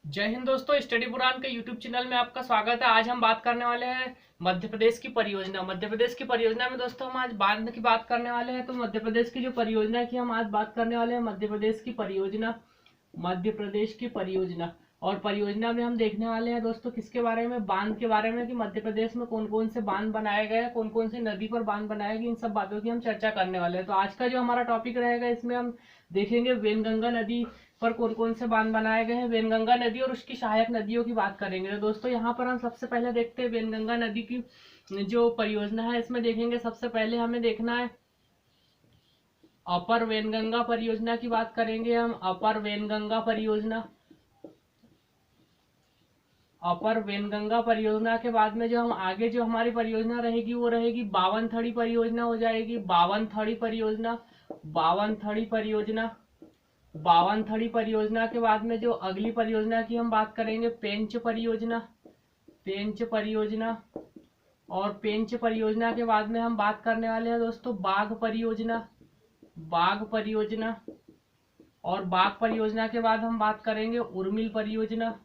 जय हिंद दोस्तों, स्टडी पुराण के यूट्यूब चैनल में आपका स्वागत है। आज हम बात करने वाले हैं मध्य प्रदेश की परियोजना। मध्य प्रदेश की परियोजना में दोस्तों हम आज बांध की बात करने वाले हैं। तो मध्य प्रदेश की जो परियोजना की हम आज बात करने वाले हैं, मध्य प्रदेश की परियोजना। मध्य प्रदेश की परियोजना और परियोजना में हम देखने वाले हैं दोस्तों किसके बारे में, बांध के बारे में, कि मध्य प्रदेश में कौन कौन से बांध बनाए गए, कौन कौन सी नदी पर बांध बनाए गए, इन सब बातों की हम चर्चा करने वाले हैं। तो आज का जो हमारा टॉपिक रहेगा, इसमें हम देखेंगे वेनगंगा नदी पर कौन कौन से बांध बनाए गए हैं, वेनगंगा नदी और उसकी सहायक नदियों की बात करेंगे। तो दोस्तों यहाँ पर हम सबसे पहले देखते हैं वेनगंगा नदी की जो परियोजना है। इसमें देखेंगे सबसे पहले हमें देखना है अपर वेनगंगा परियोजना की बात करेंगे हम। अपर वेनगंगा परियोजना, अपर वेनगंगा परियोजना के बाद में जो हम आगे जो हमारी परियोजना रहेगी वो रहेगी बावनथड़ी परियोजना हो जाएगी। बावनथड़ी परियोजना, बावनथड़ी परियोजना, बावनथड़ी परियोजना के बाद में जो अगली परियोजना की हम बात करेंगे पेंच परियोजना। पेंच परियोजना और पेंच परियोजना के बाद में हम बात करने वाले हैं दोस्तों बाघ परियोजना। बाघ परियोजना और बाघ परियोजना के बाद हम बात करेंगे उर्मिल परियोजना।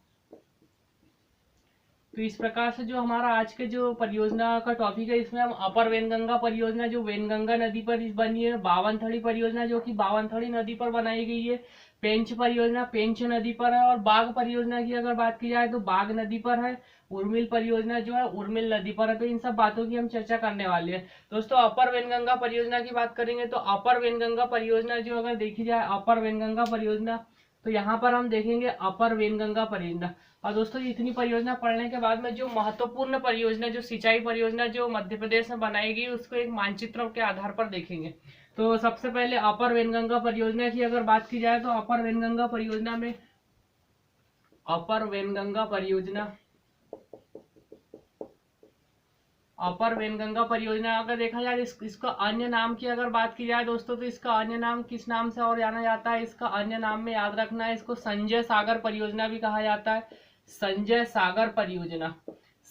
तो इस प्रकार से जो हमारा आज के जो परियोजना का टॉपिक है, इसमें हम अपर वेनगंगा परियोजना जो वेनगंगा नदी पर बनी है, बावनथड़ी परियोजना जो कि बावनथड़ी नदी पर बनाई गई है, पेंच परियोजना पेंच नदी पर है, और बाघ परियोजना की अगर बात की जाए तो बाघ नदी पर है, उर्मिल परियोजना जो है उर्मिल नदी पर है। तो इन सब बातों की हम चर्चा करने वाले हैं दोस्तों। अपर वेनगंगा परियोजना की बात करेंगे तो अपर वेनगंगा परियोजना जो अगर देखी जाए अपर वेनगंगा परियोजना, तो यहाँ पर हम देखेंगे अपर वेनगंगा परियोजना। और दोस्तों इतनी परियोजना पढ़ने के बाद में जो महत्वपूर्ण परियोजना, जो सिंचाई परियोजना जो मध्य प्रदेश में बनाई गई, उसको एक मानचित्र के आधार पर देखेंगे। तो सबसे पहले अपर वेनगंगा परियोजना की अगर बात की जाए तो अपर वेनगंगा परियोजना में, अपर वेनगंगा परियोजना, अपर वेनगंगा परियोजना अगर देखा जाए इसका अन्य नाम की अगर बात की जाए दोस्तों, तो इसका अन्य नाम किस नाम से और जाना जाता है, इसका अन्य नाम में याद रखना है, इसको संजय सागर परियोजना भी कहा जाता है। संजय सागर परियोजना,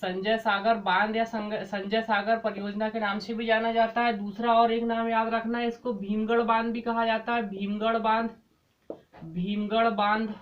संजय सागर बांध या संजय सागर परियोजना के नाम से भी जाना जाता है। दूसरा और एक नाम याद रखना है, इसको भीमगढ़ बांध भी कहा जाता है। भीमगढ़ बांध, भीमगढ़ बांध।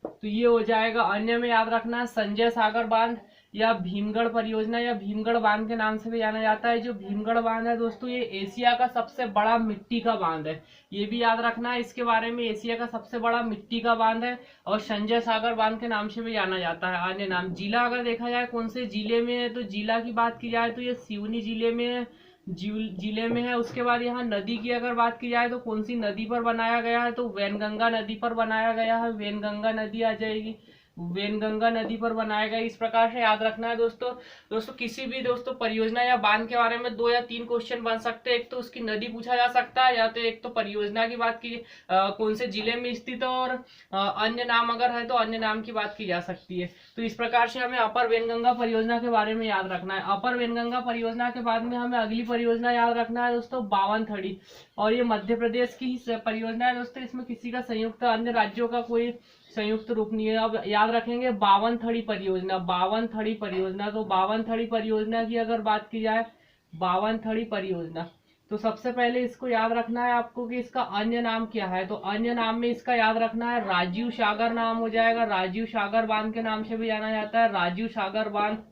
तो ये हो जाएगा। अन्य में याद रखना है संजय सागर बांध या भीमगढ़ परियोजना या भीमगढ़ बांध के नाम से भी जाना जाता है। जो भीमगढ़ बांध है दोस्तों, ये एशिया का सबसे बड़ा मिट्टी का बांध है, ये भी याद रखना है इसके बारे में। एशिया का सबसे बड़ा मिट्टी का बांध है और संजय सागर बांध के नाम से भी जाना जाता है। अन्य नाम जिला अगर देखा जाए कौन से जिले में है, तो जिला की बात की जाए तो ये सिवनी जिले में है, जिले में है। उसके बाद यहाँ नदी की अगर बात की जाए तो कौन सी नदी पर बनाया गया है, तो वेनगंगा नदी पर बनाया गया है। वेनगंगा नदी आ जाएगी, वेनगंगा नदी पर बनाया गया। इस प्रकार से याद रखना है दोस्तों। दोस्तों किसी भी दोस्तों परियोजना या बांध के बारे में 2 या 3 क्वेश्चन बन सकते हैं। एक तो उसकी नदी पूछा जा सकता है, या तो एक तो परियोजना की बात की कौन से जिले में स्थित है, और अन्य नाम अगर है तो अन्य नाम की बात की जा सकती है। तो इस प्रकार से हमें अपर वेनगंगा परियोजना के बारे में याद रखना है। अपर वेनगंगा परियोजना के बाद में हमें अगली परियोजना याद रखना है दोस्तों बावनथड़ी, और ये मध्य प्रदेश की ही परियोजना है दोस्तों। इसमें किसी का संयुक्त अन्य राज्यों का कोई संयुक्त रूप नहीं है। अब याद रखेंगे बावनथड़ी परियोजना, बावनथड़ी परियोजना। तो बावनथड़ी परियोजना की अगर बात की जाए, बावनथड़ी परियोजना, तो सबसे पहले इसको याद रखना है आपको कि इसका अन्य नाम क्या है। तो अन्य नाम में इसका याद रखना है राजीव सागर नाम हो जाएगा। राजीव सागर बांध के नाम से भी जाना जाता है, राजीव सागर बांध।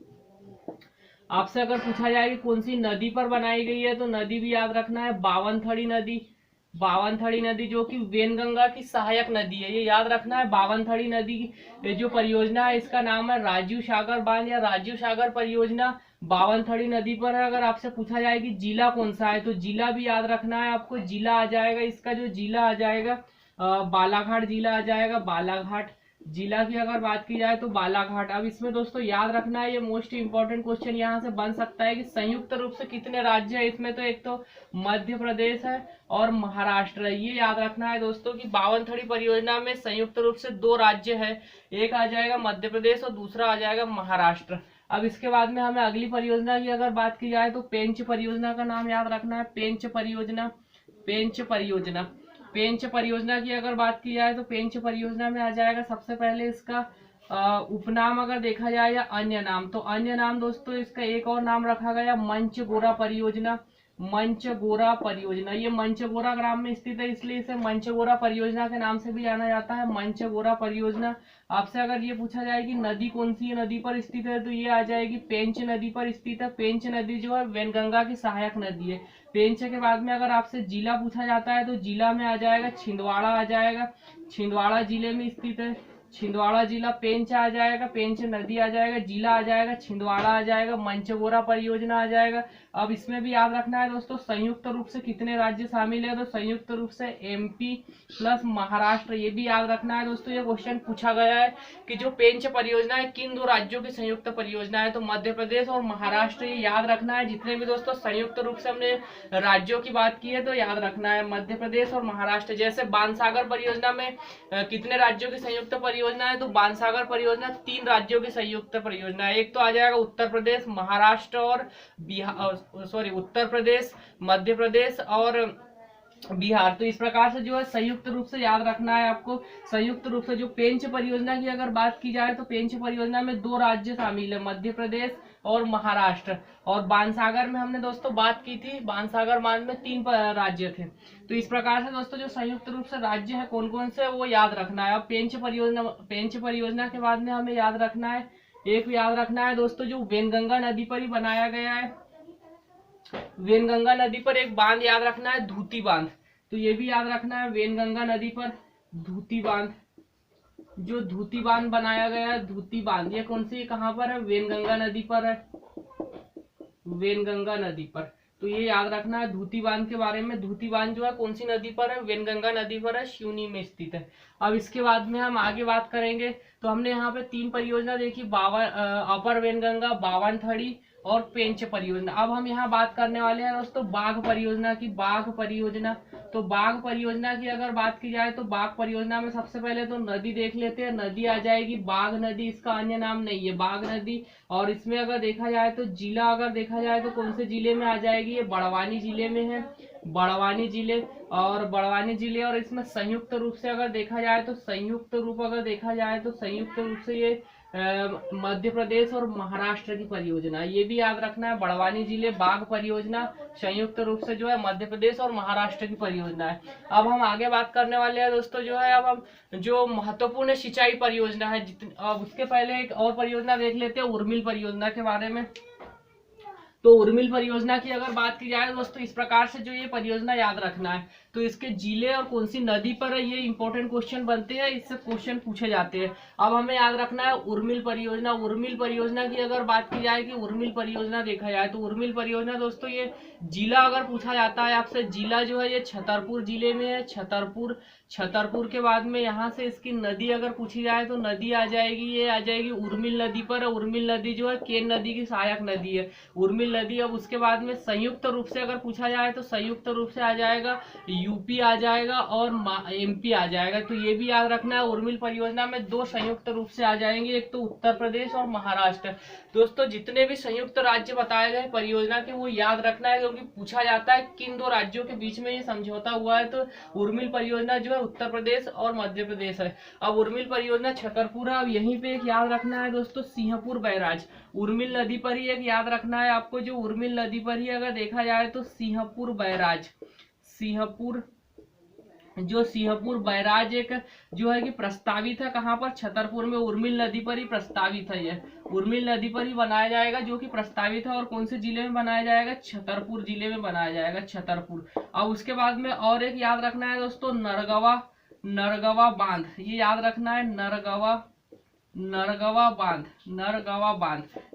आपसे अगर पूछा जाए कि कौन सी नदी पर बनाई गई है, तो नदी भी याद रखना है बावनथड़ी नदी। बावनथड़ी नदी जो कि वेनगंगा की सहायक नदी है, ये याद रखना है। बावनथड़ी नदी की जो परियोजना है इसका नाम है राजीव सागर बांध या राजीव सागर परियोजना, बावनथड़ी नदी पर है। अगर आपसे पूछा जाए कि जिला कौन सा है, तो जिला भी याद रखना है आपको। जिला आ जाएगा इसका, जो जिला आ जाएगा बालाघाट जिला आ जाएगा, बालाघाट जिला की अगर बात की जाए तो बालाघाट। अब इसमें दोस्तों याद रखना है, ये मोस्ट इंपॉर्टेंट क्वेश्चन यहाँ से बन सकता है कि संयुक्त रूप से कितने राज्य है इसमें। तो एक तो मध्य प्रदेश है और महाराष्ट्र है, ये याद रखना है दोस्तों कि बावनथड़ी परियोजना में संयुक्त रूप से 2 राज्य है, एक आ जाएगा मध्य प्रदेश और दूसरा आ जाएगा महाराष्ट्र। अब इसके बाद में हमें अगली परियोजना की अगर बात की जाए तो पेंच परियोजना का नाम याद रखना है। पेंच परियोजना, पेंच परियोजना, पेंच परियोजना की अगर बात की जाए तो पेंच परियोजना में आ जाएगा सबसे पहले इसका उपनाम अगर देखा जाए या अन्य नाम, तो अन्य नाम दोस्तों इसका एक और नाम रखा गया मंच गोरा परियोजना। मंचगोरा परियोजना। ये मंचगोरा ग्राम में स्थित है, इसलिए इसे मंचगोरा परियोजना के नाम से भी जाना जाता है, मंचगोरा परियोजना। आपसे अगर ये पूछा जाए कि नदी कौन सी नदी पर स्थित है, तो ये आ जाएगी पेंच नदी पर स्थित है। पेंच नदी जो है वैनगंगा की सहायक नदी है। पेंच के बाद में अगर आपसे जिला पूछा जाता है, तो जिला में आ जाएगा छिंदवाड़ा आ जाएगा, छिंदवाड़ा जिले में स्थित है, छिंदवाड़ा जिला। पेंच आ जाएगा, पेंच नदी आ जाएगा, जिला आ जाएगा छिंदवाड़ा आ जाएगा, मंचगोरा परियोजना आ जाएगा। अब इसमें भी याद रखना है दोस्तों, संयुक्त रूप से कितने राज्य शामिल है, तो संयुक्त रूप से एमपी प्लस महाराष्ट्र। ये भी याद रखना है दोस्तों, ये क्वेश्चन पूछा गया है कि जो पेंच परियोजना है किन दो राज्यों की संयुक्त परियोजना है, तो मध्य प्रदेश और महाराष्ट्र। ये याद रखना है। जितने भी दोस्तों संयुक्त रूप से हमने राज्यों की बात की है, तो याद रखना है मध्य प्रदेश और महाराष्ट्र। जैसे बाणसागर परियोजना में कितने राज्यों की संयुक्त परियोजना है, तो बाणसागर परियोजना 3 राज्यों की संयुक्त परियोजना है। एक तो आ जाएगा उत्तर प्रदेश, महाराष्ट्र और बिहार, उत्तर प्रदेश, मध्य प्रदेश और बिहार। तो इस प्रकार से जो है संयुक्त रूप से याद रखना है आपको। संयुक्त रूप से जो पेंच परियोजना की अगर बात की जाए, तो पेंच परियोजना में 2 राज्य शामिल है, मध्य प्रदेश और महाराष्ट्र। और बाणसागर में हमने दोस्तों बात की थी, बाणसागर बांध में 3 राज्य थे। तो इस प्रकार से दोस्तों जो संयुक्त रूप से राज्य है कौन कौन से, वो याद रखना है। अब पेंच परियोजना के बाद में हमें याद रखना है, एक याद रखना है दोस्तों, जो वेनगंगा नदी पर ही बनाया गया है, वेनगंगा नदी पर एक बांध याद रखना है, धूती बांध। तो ये भी याद रखना है, वेनगंगा नदी पर धूती बांध, जो धूती बांध बनाया गया है, धूती बांध। ये कौन सी, कहां पर है, वेनगंगा नदी पर है, वेनगंगा नदी पर। तो ये याद रखना है धूती बांध के बारे में। धूती बांध जो है कौन सी नदी पर है, वेनगंगा नदी पर है, सिवनी में स्थित है। अब इसके बाद में हम आगे बात करेंगे। तो हमने यहाँ पे 3 परियोजना देखी, अपर वेनगंगा, बावनथड़ी और पेंच परियोजना। अब हम यहाँ बात करने वाले हैं दोस्तों बाघ परियोजना की। बाघ परियोजना, तो बाघ परियोजना की अगर बात की जाए, तो बाघ परियोजना में सबसे पहले तो नदी देख लेते हैं। नदी आ जाएगी बाघ नदी, इसका अन्य नाम नहीं है, बाघ नदी। और इसमें अगर देखा जाए तो जिला अगर देखा जाए तो कौन से जिले में आ जाएगी, ये बड़वानी जिले में है, बड़वानी जिले। और इसमें संयुक्त रूप से अगर देखा जाए, तो संयुक्त रूप से ये मध्य प्रदेश और महाराष्ट्र की परियोजना। ये भी याद रखना है, बड़वानी जिले बाघ परियोजना संयुक्त रूप से जो है मध्य प्रदेश और महाराष्ट्र की परियोजना है। अब हम आगे बात करने वाले हैं दोस्तों, जो है अब हम जो महत्वपूर्ण सिंचाई परियोजना है, अब उसके पहले एक और परियोजना देख लेते हैं, उर्मिल परियोजना के बारे में। तो उर्मिल परियोजना की अगर बात की जाए दोस्तों, इस प्रकार से जो ये परियोजना याद रखना है, तो इसके जिले और कौन सी नदी पर है, ये इंपॉर्टेंट क्वेश्चन बनते हैं, इससे क्वेश्चन पूछे जाते हैं। अब हमें याद रखना है उर्मिल परियोजना। उर्मिल परियोजना की अगर बात की जाए कि उर्मिल परियोजना देखा जाए, तो उर्मिल परियोजना दोस्तों ये जिला अगर पूछा जाता है आपसे, जिला जो है ये छतरपुर जिले में है, छतरपुर के बाद में यहाँ से इसकी नदी अगर पूछी जाए, तो नदी आ जाएगी, ये आ जाएगी उर्मिल नदी पर। उर्मिल नदी जो है केन नदी की सहायक नदी है, उर्मिल नदी। अब उसके बाद में संयुक्त रूप से अगर पूछा जाए, तो संयुक्त रूप से आ जाएगा यूपी आ जाएगा और एमपी आ जाएगा। तो ये भी याद रखना है, उर्मिल परियोजना में 2 संयुक्त रूप से आ जाएंगे, एक तो उत्तर प्रदेश और महाराष्ट्र। दोस्तों जितने भी संयुक्त राज्य बताए गए परियोजना के, वो याद रखना है, क्योंकि पूछा जाता है किन 2 राज्यों के बीच में ये समझौता हुआ है। तो उर्मिल परियोजना जो है उत्तर प्रदेश और मध्य प्रदेश है। अब उर्मिल परियोजना छतरपुर है। अब यहीं पे एक याद रखना है दोस्तों, सिंहपुर बैराज। उर्मिल नदी पर ही एक याद रखना है आपको, जो उर्मिल नदी पर ही अगर देखा जाए, तो सिंहपुर बैराज, सिंहपुर बैराज एक जो है कि प्रस्तावित है, कहां पर, छतरपुर में। उर्मिल नदी पर ही प्रस्तावित है, ये उर्मिल नदी पर ही बनाया जाएगा, जो कि प्रस्तावित है। और कौन से जिले में बनाया जाएगा, छतरपुर जिले में बनाया जाएगा, छतरपुर। अब उसके बाद में और एक याद रखना है दोस्तों, नरगवा बांध। ये याद रखना है, नरगवा बांध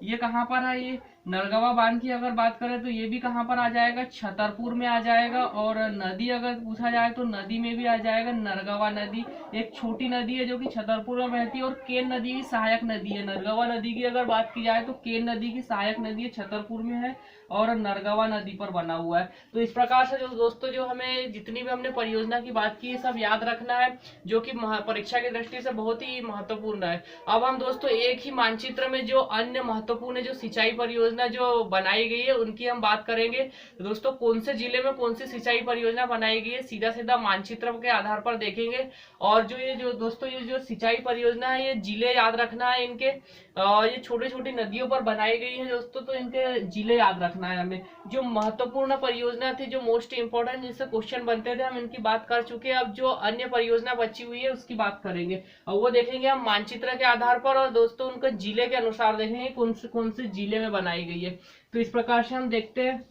ये कहां पर है, ये नरगवा बांध की अगर बात करें, तो ये भी कहां पर आ जाएगा, छतरपुर में आ जाएगा। और नदी अगर पूछा जाए, तो नदी में भी आ जाएगा नरगवा नदी, एक छोटी नदी है जो कि छतरपुर में बहती है, और केन नदी की सहायक नदी है। नरगवा नदी की अगर बात की जाए, तो केन नदी की सहायक नदी है, छतरपुर में है और नरगवा नदी पर बना हुआ है। तो इस प्रकार से जो दोस्तों जो हमें जितनी भी हमने परियोजना की बात की, सब याद रखना है, जो कि परीक्षा की दृष्टि से बहुत ही महत्वपूर्ण है। अब हम दोस्तों एक ही मानचित्र में जो अन्य महत्वपूर्ण जो सिंचाई परियोजना जो बनाई गई है उनकी हम बात करेंगे। दोस्तों कौन से जिले में कौन सी सिंचाई परियोजना बनाई गई है सीधा सीधा मानचित्र के आधार पर देखेंगे। और जो ये जो दोस्तों ये जो सिंचाई परियोजना है ये जिले याद रखना है इनके, ये छोटी छोटी नदियों पर बनाई गई है दोस्तों, तो इनके जिले याद रखना है हमें। जो महत्वपूर्ण परियोजना थी, जो मोस्ट इंपोर्टेंट जिससे क्वेश्चन बनते थे, हम इनकी बात कर चुके हैं। अब जो अन्य परियोजना बची हुई है उसकी बात करेंगे और वो देखेंगे हम मानचित्र के आधार पर, और दोस्तों उनके जिले के अनुसार देखेंगे कौन से जिले में बनाई गई है। तो इस प्रकार से हम देखते हैं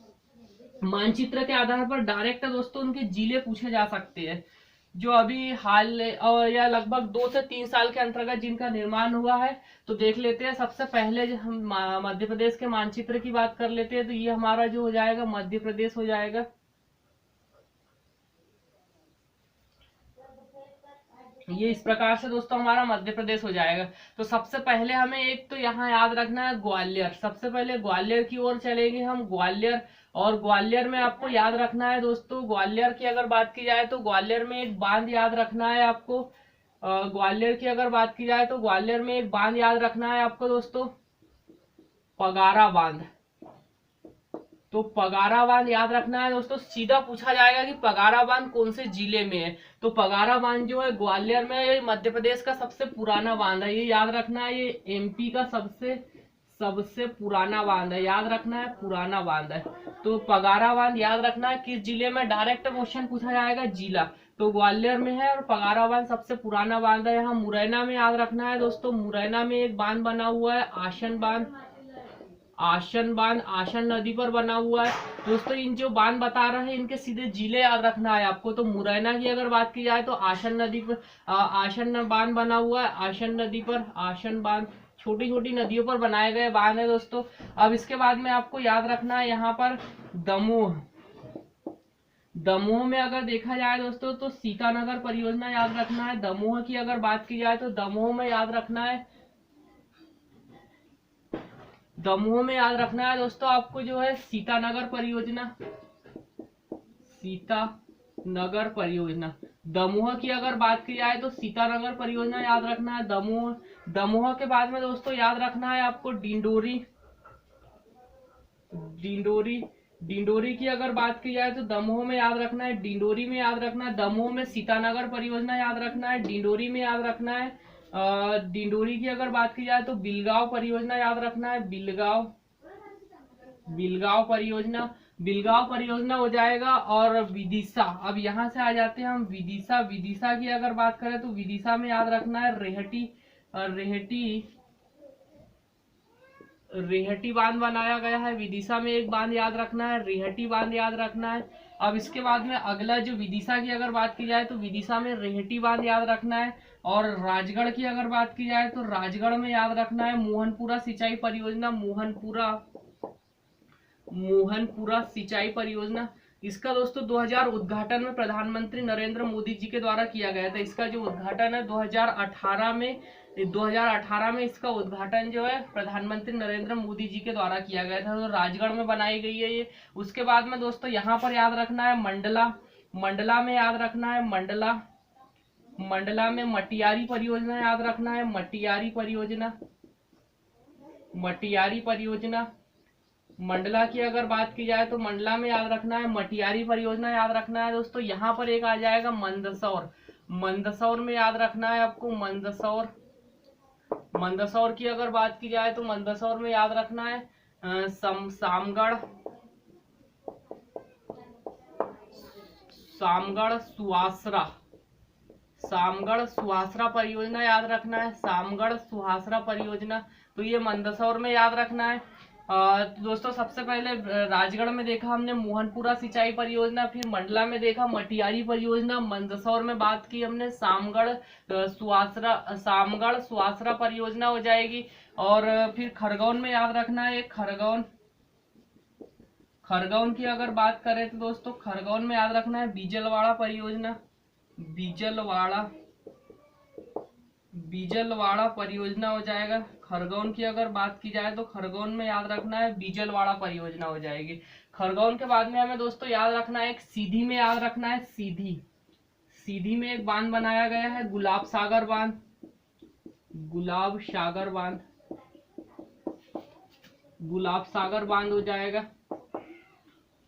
मानचित्र के आधार पर डायरेक्ट दोस्तों उनके जिले पूछे जा सकते हैं, जो अभी हाल और या लगभग 2 से 3 साल के अंतर्गत जिनका निर्माण हुआ है। तो देख लेते हैं। सबसे पहले जो हम मध्य प्रदेश के मानचित्र की बात कर लेते हैं, तो ये हमारा जो हो जाएगा मध्य प्रदेश हो जाएगा। ये इस प्रकार से दोस्तों हमारा मध्य प्रदेश हो जाएगा। तो सबसे पहले हमें एक तो यहाँ याद रखना है ग्वालियर। सबसे पहले ग्वालियर की ओर चलेंगे हम, ग्वालियर। और ग्वालियर में आपको याद रखना है दोस्तों, ग्वालियर की अगर बात की जाए तो ग्वालियर में एक बांध याद रखना है आपको। ग्वालियर की अगर बात की जाए तो ग्वालियर में एक बांध याद रखना है आपको दोस्तों, पगारा बांध। तो पगारा बांध याद रखना है दोस्तों। सीधा पूछा जाएगा कि पगारा बांध कौन से जिले में है, तो पगारा बांध जो है ग्वालियर में, ये मध्य प्रदेश का सबसे पुराना बांध है, ये याद रखना है। ये एमपी का सबसे पुराना बांध है, याद रखना है, पुराना बांध है। तो पगारा बांध याद रखना है। किस जिले में, डायरेक्ट क्वेश्चन पूछा जाएगा जिला, तो ग्वालियर में है। और पगारा बांध सबसे पुराना बांध है। यहाँ मुरैना में याद रखना है दोस्तों, मुरैना में एक बांध बना हुआ है, आसन बांध। आसन बांध आसन नदी पर बना हुआ है दोस्तों। इन जो बांध बता रहे हैं इनके सीधे जिले याद रखना है आपको। तो मुरैना की अगर बात की जाए तो आसन नदी पर आसन बांध बना हुआ है, आसन नदी पर आसन बांध। छोटी छोटी नदियों पर बनाए गए बांध है दोस्तों। अब इसके बाद में आपको याद रखना है यहाँ पर दमोह। दमोह में अगर देखा जाए दोस्तों तो सीतानगर परियोजना याद रखना है। दमोह की अगर बात की जाए तो दमोह में याद रखना है, दमोह में याद रखना है दोस्तों आपको जो है सीतानगर परियोजना। सीतानगर परियोजना। दमोह की अगर बात की जाए तो सीतानगर परियोजना याद रखना है, दमोह। दमोह के बाद में दोस्तों याद रखना है आपको डिंडोरी। डिंडोरी डिंडोरी की अगर बात की जाए तो दमोह में याद रखना है, डिंडोरी में याद रखना है। दमोह में सीतानगर परियोजना याद रखना है, डिंडोरी में याद रखना है। डिंडोरी की अगर बात की जाए तो बिलगांव परियोजना याद रखना है, बिलगांव परियोजना। बिलगांव परियोजना हो जाएगा। और विदिशा, अब यहाँ से आ जाते हैं हम विदिशा। विदिशा की अगर बात करें तो विदिशा में याद रखना है रेहटी। रेहटी बांध बनाया गया है, विदिशा में एक बांध याद रखना है, रेहटी बांध याद रखना है। अब इसके बाद में अगला जो विदिशा की अगर बात की जाए तो विदिशा में रेहटी बांध याद रखना है। और राजगढ़ की अगर बात की जाए तो राजगढ़ में याद रखना है मोहनपुरा सिंचाई परियोजना। मोहनपुरा सिंचाई परियोजना। इसका दोस्तों 2000 उद्घाटन में प्रधानमंत्री नरेंद्र मोदी जी के द्वारा किया गया था। इसका जो उद्घाटन है 2018 में इसका उद्घाटन जो है प्रधानमंत्री नरेंद्र मोदी जी के द्वारा किया गया था। तो राजगढ़ में बनाई गई है ये। उसके बाद में दोस्तों यहाँ पर याद रखना है मंडला। मंडला में याद रखना है मंडला में मटियारी परियोजना याद रखना है, मटियारी परियोजना। मंडला की अगर बात की जाए तो मंडला में याद रखना है मटियारी परियोजना याद रखना है दोस्तों। यहाँ पर एक आ जाएगा मंदसौर। मंदसौर में याद रखना है आपको मंदसौर की अगर बात की जाए तो मंदसौर में याद रखना है सामगढ़ सुहासरा परियोजना याद रखना है, सामगढ़ सुहासरा परियोजना। तो ये मंदसौर में याद रखना है। तो दोस्तों सबसे पहले राजगढ़ में देखा हमने मोहनपुरा सिंचाई परियोजना, फिर मंडला में देखा मटियारी परियोजना, मंदसौर में बात की हमने सामगढ़ सुहासरा परियोजना हो जाएगी। और फिर खरगोन में याद रखना है खरगोन की अगर बात करें तो दोस्तों खरगोन में याद रखना है बीजलवाड़ा परियोजना। बीजलवाड़ा परियोजना हो जाएगा। खरगोन की अगर बात की जाए तो खरगोन में याद रखना है बीजलवाड़ा परियोजना हो जाएगी। खरगोन के बाद में हमें दोस्तों याद रखना है एक सीधी में याद रखना है सीधी में एक बांध बनाया गया है गुलाब सागर बांध। गुलाब सागर बांध हो जाएगा।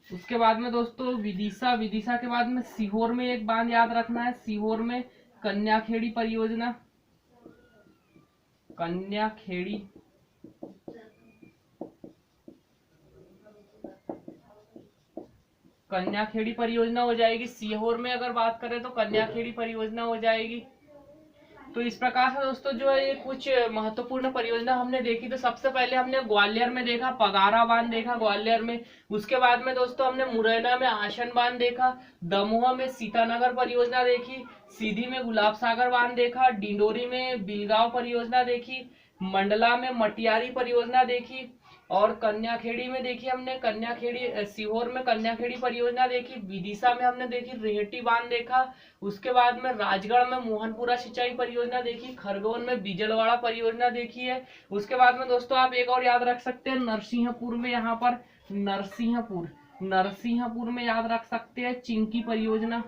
उसके बाद में दोस्तों विदिशा के बाद में सीहोर में एक बांध याद रखना है, सीहोर में कन्याखेड़ी परियोजना, कन्याखेड़ी परियोजना हो जाएगी। सीहोर में अगर बात करें तो कन्याखेड़ी परियोजना हो जाएगी। तो इस प्रकार से दोस्तों जो है ये कुछ महत्वपूर्ण परियोजना हमने देखी। तो सबसे पहले हमने ग्वालियर में देखा पगारा बांध देखा ग्वालियर में। उसके बाद में दोस्तों हमने मुरैना में आशन बांध देखा, दमोह में सीतानगर परियोजना देखी, सीधी में गुलाब सागर बांध देखा, डिंडोरी में बिलगांव परियोजना देखी, मंडला में मटियारी परियोजना देखी, और कन्याखेड़ी में देखी हमने सीहोर में कन्याखेड़ी परियोजना देखी, विदिशा में हमने देखी रेहटी बांध देखा। उसके बाद में राजगढ़ में मोहनपुरा सिंचाई परियोजना देखी, खरगोन में बिजलवाड़ा परियोजना देखी है। उसके बाद में दोस्तों आप एक और याद रख सकते हैं नरसिंहपुर में, यहाँ पर नरसिंहपुर में याद रख सकते हैं चिंकी परियोजना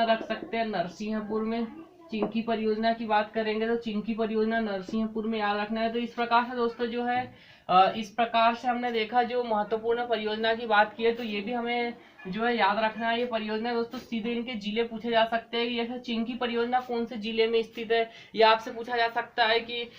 रख सकते हैं नरसिंहपुर में। चिंकी परियोजना की बात करेंगे तो चिंकी परियोजना नरसिंहपुर में याद रखना है। तो इस प्रकार से दोस्तों जो है इस प्रकार से हमने देखा जो महत्वपूर्ण परियोजना की बात की है, तो ये भी हमें जो है याद रखना है। ये परियोजना दोस्तों सीधे इनके जिले पूछे जा सकते हैं कि जैसे चिंकी परियोजना कौन से जिले में स्थित है, या आपसे पूछा जा सकता है कि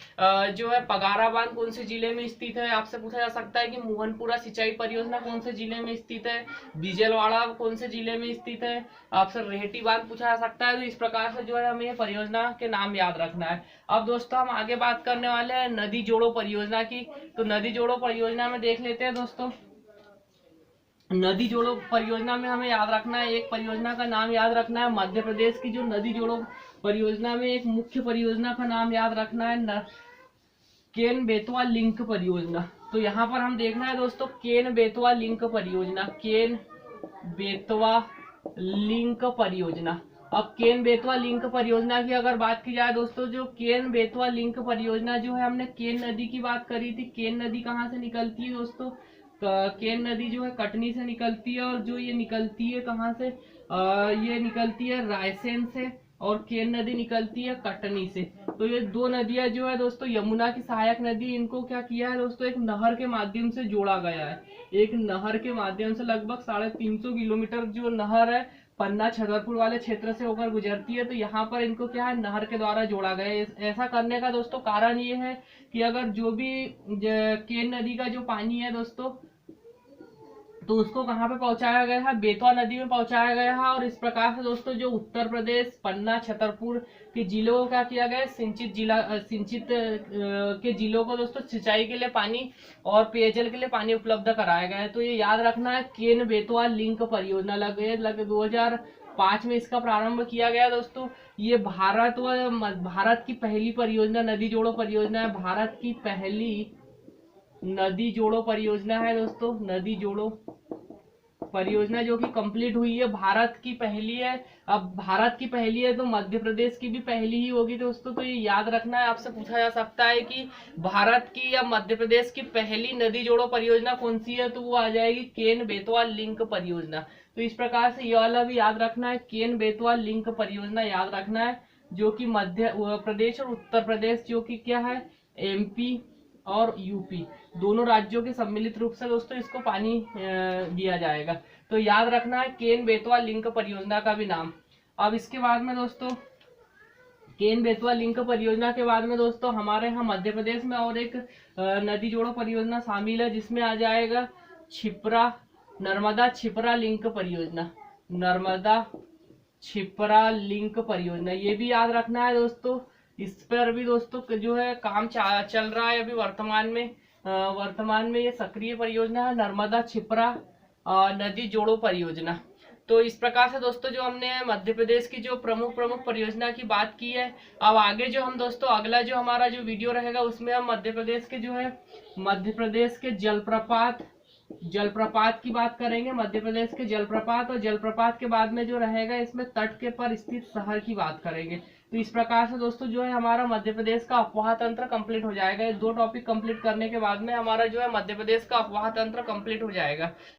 जो है पगारा बांध कौन से जिले में स्थित है, आपसे पूछा जा सकता है कि मोहनपुरा सिंचाई परियोजना कौन से जिले में स्थित है, बिजलवाड़ा कौन से जिले में स्थित है, आपसे रेहटी बांध पूछा जा सकता है। तो इस प्रकार से जो है हमें ये परियोजना के नाम याद रखना है। अब दोस्तों हम आगे बात करने वाले हैं नदी जोड़ो परियोजना की। तो नदी जोड़ो परियोजना में देख लेते हैं दोस्तों। नदी जोड़ो परियोजना में हमें याद रखना है, एक परियोजना का नाम याद रखना है मध्य प्रदेश की जो नदी जोड़ो परियोजना में एक मुख्य परियोजना का नाम याद रखना है केन बेतवा लिंक परियोजना। तो यहाँ पर हम देखना है दोस्तों केन बेतवा लिंक परियोजना। अब केन बेतवा लिंक परियोजना की अगर बात की जाए दोस्तों, जो केन बेतवा लिंक परियोजना जो है, हमने केन नदी की बात करी थी। केन नदी कहाँ से निकलती है दोस्तों? केन नदी जो है कटनी से निकलती है, और जो ये निकलती है कहाँ से, ये निकलती है रायसेन से, और केन नदी निकलती है कटनी से। तो ये दो नदियां जो है दोस्तों यमुना की सहायक नदी, इनको क्या किया है दोस्तों, एक नहर के माध्यम से जोड़ा गया है। एक नहर के माध्यम से लगभग 350 किलोमीटर जो नहर है पन्ना छतरपुर वाले क्षेत्र से होकर गुजरती है। तो यहाँ पर इनको क्या है नहर के द्वारा जोड़ा गया है। ऐसा करने का दोस्तों कारण ये है कि अगर जो भी केन नदी का जो पानी है दोस्तों, तो उसको कहाँ पे पहुंचाया गया है, बेतवा नदी में पहुंचाया गया है। और इस प्रकार से दोस्तों जो उत्तर प्रदेश पन्ना छतरपुर के जिलों को क्या किया गया है, सिंचित के जिलों को दोस्तों सिंचाई के लिए पानी और पेयजल के लिए पानी उपलब्ध कराया गया है। तो ये याद रखना है केन बेतवा लिंक परियोजना लगे 2005 में इसका प्रारंभ किया गया दोस्तों। ये भारत की पहली परियोजना नदी जोड़ो परियोजना है, भारत की पहली नदी जोड़ो परियोजना है दोस्तों। नदी जोड़ो परियोजना जो कि कंप्लीट हुई है, भारत की पहली है। अब भारत की पहली है तो मध्य प्रदेश की भी पहली ही होगी दोस्तों। तो ये याद रखना है, आपसे पूछा जा सकता है कि भारत की या मध्य प्रदेश की पहली नदी जोड़ो परियोजना कौन सी है, तो वो आ जाएगी केन बेतवा लिंक परियोजना। तो इस प्रकार से ये वाला भी याद रखना है, केन बेतवा लिंक परियोजना याद रखना है, जो कि मध्य प्रदेश और उत्तर प्रदेश जो कि क्या है एमपी और यूपी दोनों राज्यों के सम्मिलित रूप से दोस्तों इसको पानी दिया जाएगा। तो याद रखना है केन बेतवा लिंक परियोजना का भी नाम। अब इसके बाद में दोस्तों केन बेतवा लिंक परियोजना के बाद में दोस्तों हमारे यहाँ मध्य प्रदेश में और एक नदी जोड़ो परियोजना शामिल है, जिसमें आ जाएगा नर्मदा छिपरा लिंक परियोजना। नर्मदा छिपरा लिंक परियोजना ये भी याद रखना है दोस्तों। इस पर भी दोस्तों जो है काम चल रहा है अभी वर्तमान में ये सक्रिय परियोजना है नर्मदा छिपरा नदी जोड़ो परियोजना। तो इस प्रकार से दोस्तों जो हमने मध्य प्रदेश की जो प्रमुख परियोजना की बात की है, अब आगे जो हम दोस्तों अगला जो हमारा जो वीडियो रहेगा उसमें हम मध्य प्रदेश के जलप्रपात की बात करेंगे। मध्य प्रदेश के जलप्रपात, और जलप्रपात के बाद में जो रहेगा इसमें तट के पर स्थित शहर की बात करेंगे। तो इस प्रकार से दोस्तों जो है हमारा मध्य प्रदेश का अफवाह तंत्र कंप्लीट हो जाएगा। ये 2 टॉपिक कंप्लीट करने के बाद में हमारा जो है मध्य प्रदेश का अफवाह तंत्र कंप्लीट हो जाएगा।